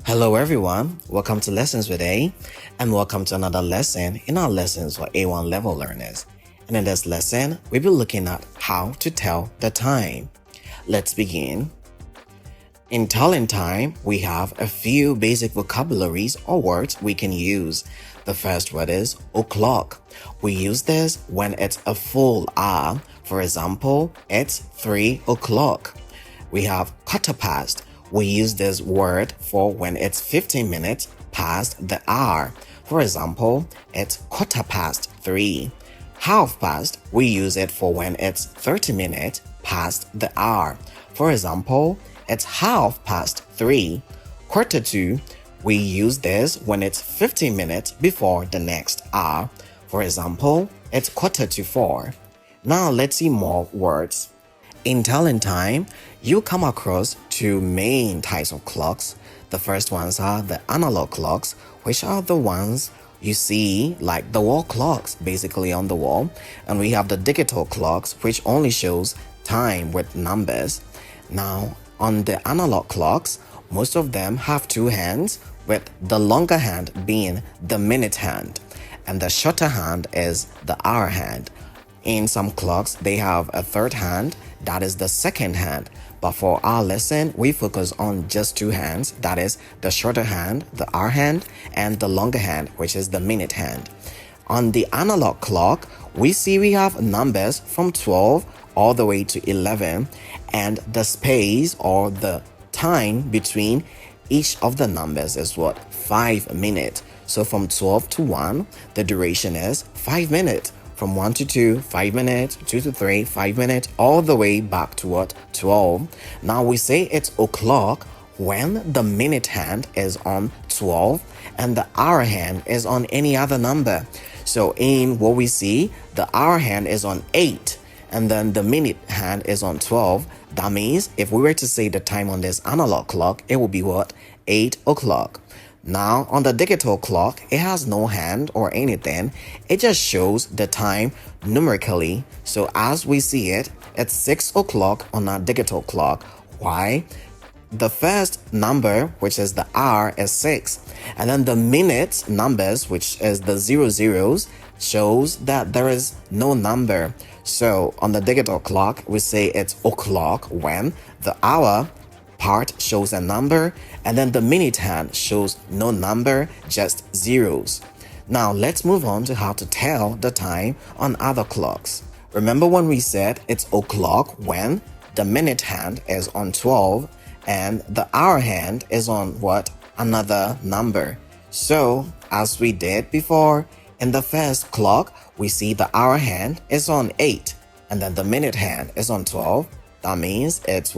Hello everyone, welcome to Lessons with A, and welcome to another lesson in our lessons for A1 level learners. And in this lesson, we'll be looking at how to tell the time. Let's begin. In telling time, we have a few basic vocabularies or words we can use. The first word is o'clock. We use this when it's a full hour. For example, it's 3 o'clock. We have quarter past. We use this word for when it's 15 minutes past the hour. For example, it's quarter past 3. Half past, we use it for when it's 30 minutes past the hour. For example, it's half past 3. Quarter to, we use this when it's 15 minutes before the next hour. For example, it's quarter to 4. Now let's see more words. In telling time, you come across two main types of clocks. The first ones are the analog clocks, which are the ones you see like the wall clocks basically on the wall. And we have the digital clocks, which only shows time with numbers. Now, on the analog clocks, most of them have two hands, with the longer hand being the minute hand, and the shorter hand is the hour hand. In some clocks, they have a third hand, that is the second hand. But for our lesson, we focus on just two hands, that is the shorter hand, the hour hand, and the longer hand, which is the minute hand. On the analog clock, we have numbers from 12 all the way to 11, and the space or the time between each of the numbers is 5 minutes. So from 12 to 1, the duration is 5 minutes. From 1 to 2, 5 minutes, 2 to 3, 5 minutes, all the way back to 12. Now we say it's o'clock when the minute hand is on 12 and the hour hand is on any other number. So in what we see, the hour hand is on 8 and then the minute hand is on 12. That means if we were to say the time on this analog clock, it would be 8 o'clock. Now, on the digital clock, it has no hand or anything. It just shows the time numerically. So as we see it, it's 6 o'clock on our digital clock. Why? The first number, which is the hour, is 6. And then the minute numbers, which is the 00s, shows that there is no number. So on the digital clock, we say it's o'clock when the hour part shows a number, and then the minute hand shows no number, just zeros. Now let's move on to how to tell the time on other clocks. Remember when we said it's o'clock when the minute hand is on 12 and the hour hand is on another number. So as we did before, in the first clock, we see the hour hand is on 8 and then the minute hand is on 12. That means it's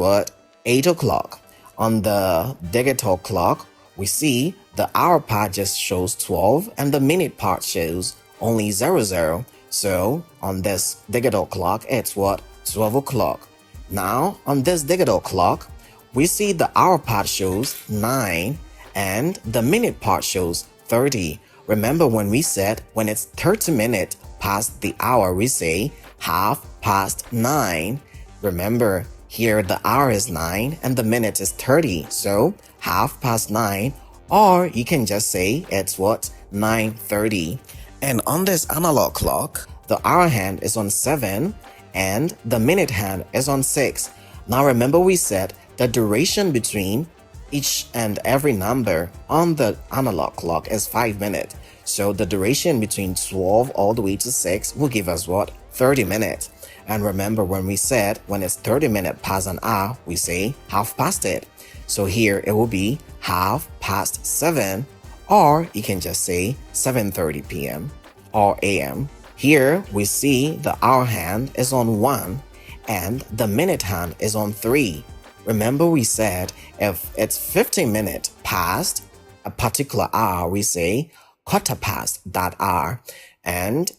8 o'clock. On the digital clock, we see the hour part just shows 12 and the minute part shows only 00. So on this digital clock, it's 12 o'clock. Now on this digital clock, we see the hour part shows 9 and the minute part shows 30. Remember when we said when it's 30 minutes past the hour, we say 9:30. Remember, here the hour is 9 and the minute is 30, so 9:30, or you can just say it's 9:30. And on this analog clock, the hour hand is on 7 and the minute hand is on 6. Now remember we said the duration between each and every number on the analog clock is 5 minutes. So the duration between 12 all the way to 6 will give us 30 minutes. And remember when we said when it's 30 minutes past an hour, we say half past it. So here it will be 7:30, or you can just say 7:30 p.m. or a.m. Here we see the hour hand is on 1 and the minute hand is on 3. Remember we said if it's 15 minutes past a particular hour, we say quarter past that hour. And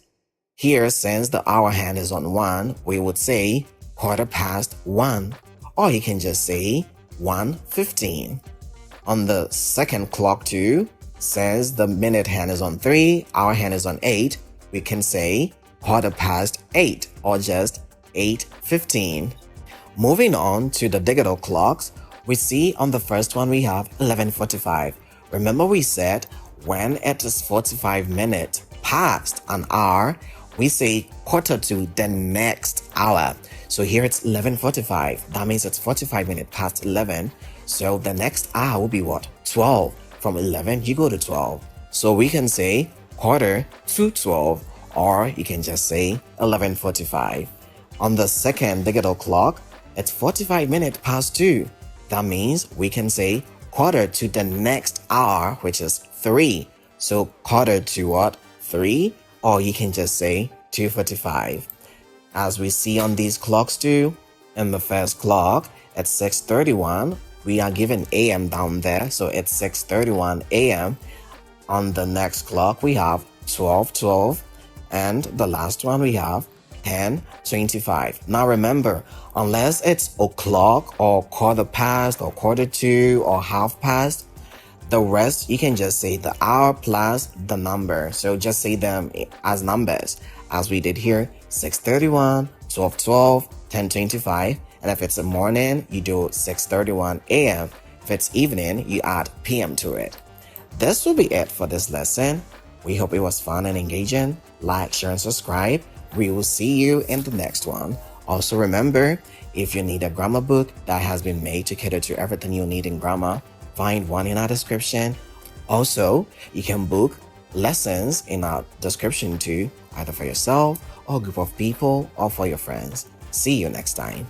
here, since the hour hand is on 1, we would say quarter past 1, or you can just say 1:15. On the second clock too, since the minute hand is on 3, hour hand is on 8, we can say quarter past 8 or just 8:15. Moving on to the digital clocks, We see on the first one we have 11:45. Remember we said when it is 45 minutes past an hour, we say quarter to the next hour. So here it's 11:45. That means it's 45 minutes past 11. So the next hour will be what? 12. From 11 you go to 12. So we can say quarter to 12, or you can just say 11:45. On the second digital clock, it's 45 minutes past 2. That means we can say quarter to the next hour, which is 3. So quarter to what? 3, or you can just say 2:45. As we see on these clocks too, in the first clock, at 6:31, we are given AM down there, so it's 6:31 AM. On the next clock, we have 12:12, and the last one we have 10:25. Now remember, unless it's o'clock or quarter past or quarter to or half past, the rest you can just say the hour plus the number. So just say them as numbers, as we did here: 6:31, 12:12, 10:25. And if it's a morning, you do 6:31 AM. If it's evening, you add PM to it. This will be it for this lesson. We hope it was fun and engaging. Like, share, and subscribe. We will see you in the next one. Also remember, if you need a grammar book that has been made to cater to everything you need in grammar, find one in our description. Also, you can book lessons in our description too, either for yourself or a group of people or for your friends. See you next time.